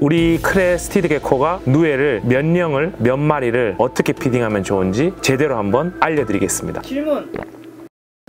우리 크레스티드 게코가 누에를 몇 령을 몇 마리를 어떻게 피딩하면 좋은지 제대로 한번 알려드리겠습니다. 질문!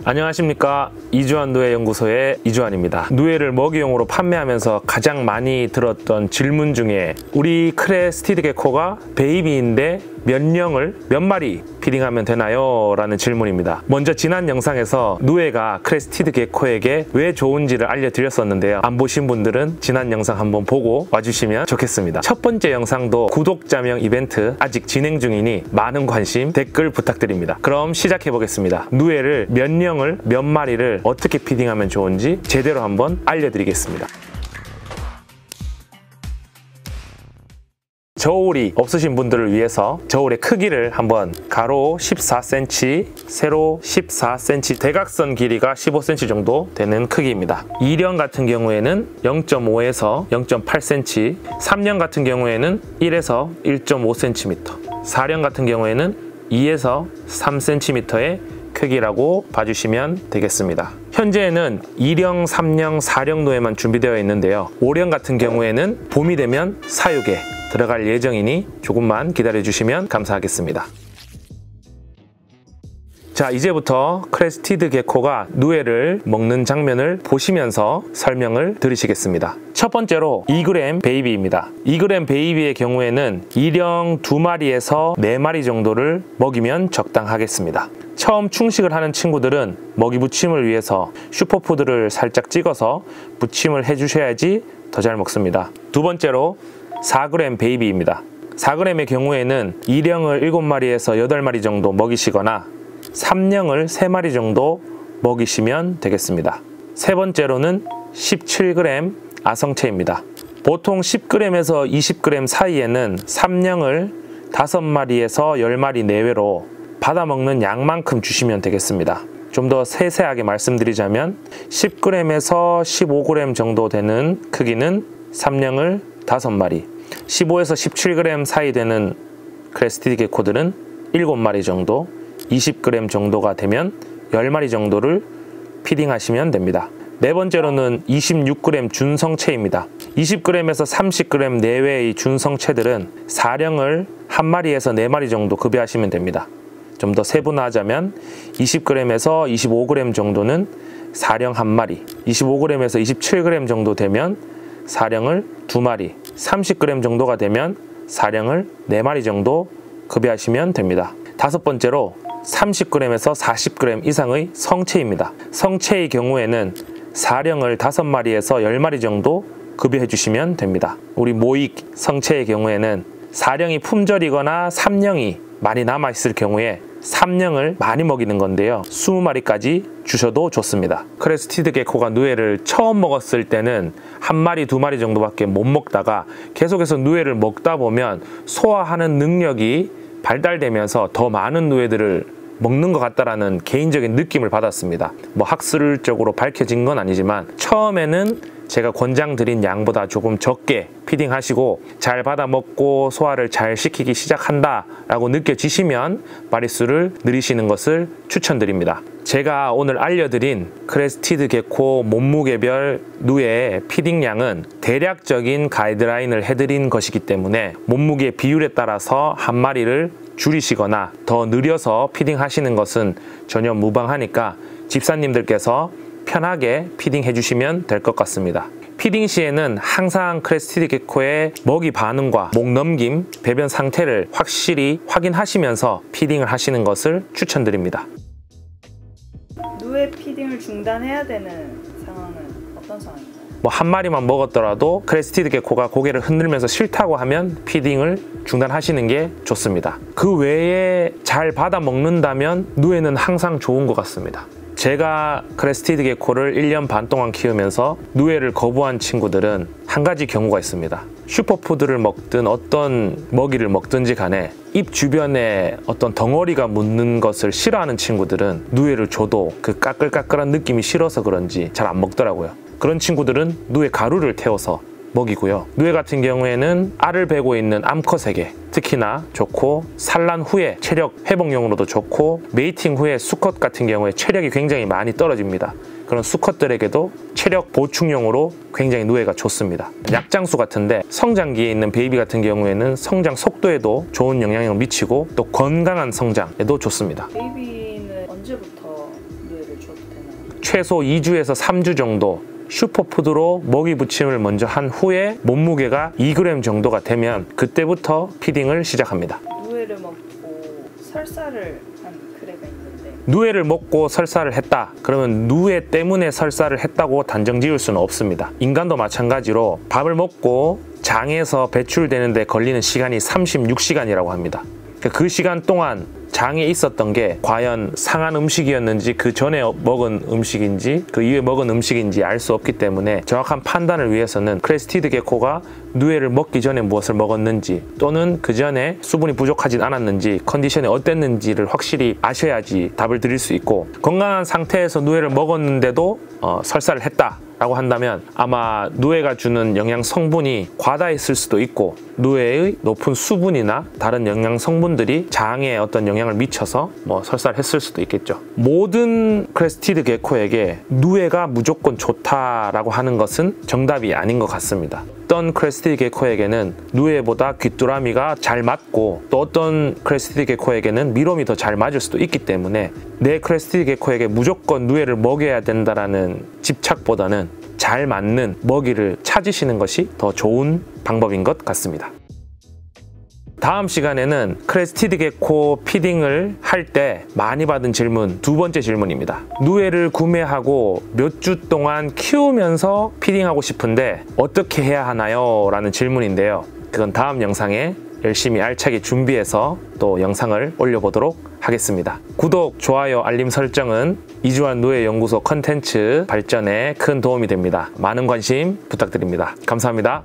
안녕하십니까, 이주환 누에 연구소의 이주환입니다. 누에를 먹이용으로 판매하면서 가장 많이 들었던 질문 중에 우리 크레스티드 게코가 베이비인데 몇 령을 몇 마리 피딩하면 되나요? 라는 질문입니다. 먼저 지난 영상에서 누에가 크레스티드 게코에게 왜 좋은지를 알려드렸었는데요. 안 보신 분들은 지난 영상 한번 보고 와주시면 좋겠습니다. 첫 번째 영상도 구독자명 이벤트 아직 진행 중이니 많은 관심, 댓글 부탁드립니다. 그럼 시작해 보겠습니다. 누에를 몇 령을 몇 마리를 어떻게 피딩하면 좋은지 제대로 한번 알려드리겠습니다. 저울이 없으신 분들을 위해서 저울의 크기를 한번 가로 14cm, 세로 14cm, 대각선 길이가 15cm 정도 되는 크기입니다. 2령 같은 경우에는 0.5에서 0.8cm, 3령 같은 경우에는 1에서 1.5cm, 4령 같은 경우에는 2에서 3cm의 크기라고 봐주시면 되겠습니다. 현재는 2령, 3령, 4령 누에만 준비되어 있는데요. 5령 같은 경우에는 봄이 되면 사육에 들어갈 예정이니 조금만 기다려주시면 감사하겠습니다. 자, 이제부터 크레스티드 게코가 누에를 먹는 장면을 보시면서 설명을 들으시겠습니다. 첫 번째로 2g 베이비입니다. 2g 베이비의 경우에는 2령 2마리에서 4마리 정도를 먹이면 적당하겠습니다. 처음 충식을 하는 친구들은 먹이 부침을 위해서 슈퍼푸드를 살짝 찍어서 부침을 해주셔야지 더 잘 먹습니다. 두 번째로 4g 베이비입니다. 4g의 경우에는 2령을 7마리에서 8마리 정도 먹이시거나 3령을 3마리 정도 먹이시면 되겠습니다. 세 번째로는 17g 아성체입니다. 보통 10g에서 20g 사이에는 3령을 5마리에서 10마리 내외로 받아먹는 양만큼 주시면 되겠습니다. 좀 더 세세하게 말씀드리자면 10g에서 15g 정도 되는 크기는 3령을 5마리, 15에서 17g 사이 되는 크레스티드 게코들은 7마리 정도, 20g 정도가 되면 10마리 정도를 피딩하시면 됩니다. 네 번째로는 26g 준성체입니다. 20g에서 30g 내외의 준성체들은 4령을 1마리에서 4마리 정도 급여하시면 됩니다. 좀 더 세분화하자면 20g에서 25g 정도는 4령 1마리, 25g에서 27g 정도 되면 4령을 2마리, 30g 정도가 되면 4령을 4마리 정도 급여하시면 됩니다. 다섯 번째로 30g에서 40g 이상의 성체입니다. 성체의 경우에는 4령을 5마리에서 10마리 정도 급여해 주시면 됩니다. 우리 모익 성체의 경우에는 4령이 품절이거나 3령이 많이 남아있을 경우에 3령을 많이 먹이는 건데요. 20마리까지 주셔도 좋습니다. 크레스티드 게코가 누에를 처음 먹었을 때는 1마리, 2마리 정도밖에 못 먹다가 계속해서 누에를 먹다 보면 소화하는 능력이 발달되면서 더 많은 누에들을 먹는 것 같다라는 개인적인 느낌을 받았습니다. 뭐 학술적으로 밝혀진 건 아니지만 처음에는 제가 권장드린 양보다 조금 적게 피딩하시고 잘 받아 먹고 소화를 잘 시키기 시작한다 라고 느껴지시면 마리수를 늘리시는 것을 추천드립니다. 제가 오늘 알려드린 크레스티드 게코 몸무게별 누에 피딩량은 대략적인 가이드라인을 해드린 것이기 때문에 몸무게 비율에 따라서 한 마리를 줄이시거나 더 늘려서 피딩 하시는 것은 전혀 무방하니까 집사님들께서 편하게 피딩 해주시면 될 것 같습니다. 피딩 시에는 항상 크레스티드 게코의 먹이 반응과 목 넘김, 배변 상태를 확실히 확인하시면서 피딩을 하시는 것을 추천드립니다. 누에 피딩을 중단해야 되는 상황은 어떤 상황인가요? 뭐 한 마리만 먹었더라도 크레스티드 게코가 고개를 흔들면서 싫다고 하면 피딩을 중단하시는 게 좋습니다. 그 외에 잘 받아 먹는다면 누에는 항상 좋은 것 같습니다. 제가 크레스티드 게코를 1년 반 동안 키우면서 누에를 거부한 친구들은 한 가지 경우가 있습니다. 슈퍼푸드를 먹든 어떤 먹이를 먹든지 간에 입 주변에 어떤 덩어리가 묻는 것을 싫어하는 친구들은 누에를 줘도 그 까끌까끌한 느낌이 싫어서 그런지 잘 안 먹더라고요. 그런 친구들은 누에 가루를 태워서 먹이고요. 누에 같은 경우에는 알을 베고 있는 암컷에게 특히나 좋고, 산란 후에 체력 회복용으로도 좋고, 메이팅 후에 수컷 같은 경우에 체력이 굉장히 많이 떨어집니다. 그런 수컷들에게도 체력 보충용으로 굉장히 누에가 좋습니다. 약장수 같은데 성장기에 있는 베이비 같은 경우에는 성장 속도에도 좋은 영향을 미치고 또 건강한 성장에도 좋습니다. 베이비는 언제부터 누에를 줘도 되나요? 최소 2주에서 3주 정도 슈퍼푸드로 먹이 부침을 먼저 한 후에 몸무게가 2g 정도가 되면 그때부터 피딩을 시작합니다. 누에를 먹고 설사를 한 그래가 있는데 누에를 먹고 설사를 했다. 그러면 누에 때문에 설사를 했다고 단정 지을 수는 없습니다. 인간도 마찬가지로 밥을 먹고 장에서 배출되는데 걸리는 시간이 36시간이라고 합니다. 그 시간 동안 장에 있었던 게 과연 상한 음식이었는지 그 전에 먹은 음식인지 그 이후에 먹은 음식인지 알 수 없기 때문에 정확한 판단을 위해서는 크레스티드 게코가 누에를 먹기 전에 무엇을 먹었는지 또는 그 전에 수분이 부족하진 않았는지 컨디션이 어땠는지를 확실히 아셔야지 답을 드릴 수 있고, 건강한 상태에서 누에를 먹었는데도 설사를 했다 라고 한다면 아마 누에가 주는 영양 성분이 과다했을 수도 있고 누에의 높은 수분이나 다른 영양 성분들이 장에 어떤 영향을 미쳐서 설사를 했을 수도 있겠죠. 모든 크레스티드 게코에게 누에가 무조건 좋다라고 하는 것은 정답이 아닌 것 같습니다. 어떤 크레스티드 게코에게는 누에보다 귀뚜라미가 잘 맞고 또 어떤 크레스티드 게코에게는 미롬이 더 잘 맞을 수도 있기 때문에 내 크레스티드 게코에게 무조건 누에를 먹여야 된다라는 집착보다는 잘 맞는 먹이를 찾으시는 것이 더 좋은 방법인 것 같습니다. 다음 시간에는 크레스티드 게코 피딩을 할 때 많이 받은 질문, 두 번째 질문입니다. 누에를 구매하고 몇 주 동안 키우면서 피딩하고 싶은데 어떻게 해야 하나요? 라는 질문인데요. 그건 다음 영상에 열심히 알차게 준비해서 또 영상을 올려보도록 하겠습니다. 구독, 좋아요, 알림 설정은 이주환 누에연구소 컨텐츠 발전에 큰 도움이 됩니다. 많은 관심 부탁드립니다. 감사합니다.